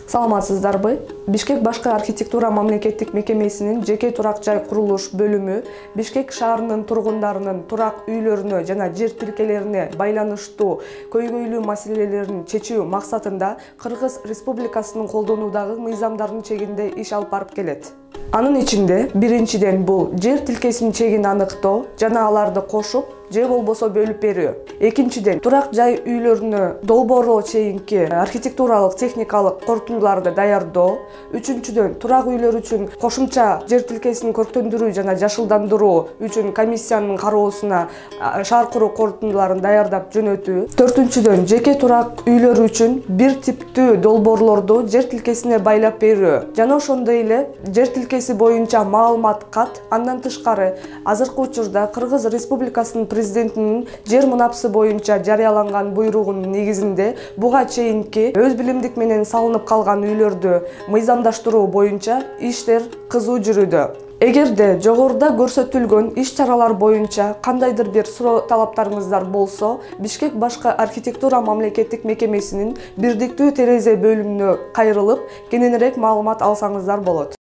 Саламатсыздарбы? Бишкек башкы архитектура мамлекеттик мекемесинин жеке турак жай курулуш бөлүмү Бишкек шаарынын тургундарынын турак үйлөрүнө жана жер тилкелерине байланыштуу көйгөйлүү маселелерин чечүү максатында Кыргыз Республикасынын колдонуудагы мыйзамдардын чегинде иш алып барып келет. Анын ичинде биринчиден бул жер тилкесинин чегин аныктоо жана аларды кошуп же болбосо бөлүп берүү. Экинчиден турак жай үйлөрүнө долбоорго чейинки архитектуралык техникалык корутундуларды даярдоо. Үчүнчүдөн турак үйлөр үчүн кошумча жер тилкесин көрктөндүрүү жана жашылдандыруу үчүн комиссиянын кароосуна шаар куруу корутундуларын даярдап жөнөтүү. Төртүнчүдөн жеке турак үйлөр үчүн бир типтүү долбоорлорду жер тилкесине байлап берүү. Жана ошондой эле жер тилкеси боюнча маалымат кат. Андан тышкары азыркы учурда Кыргыз Республикасынын президентинин жер мунапсы боюнча жарыяланган буйругунун негизинде буга чейинки өз билимдик менен салынып калган үйлөрдү мыйзамдаштыруу боюнча иштер кызуу жүрүүдө. Эгерде жогоруда көрсөтүлгөн иш-чаралар боюнча кандайдыр бир суроо талаптарыңыздар болсо, Бишкек башкы архитектура мамлекеттик мекемесинин бирдиктүү терезе бөлүмүнө кайрылып, кененирээк маалымат алсаңыздар болот.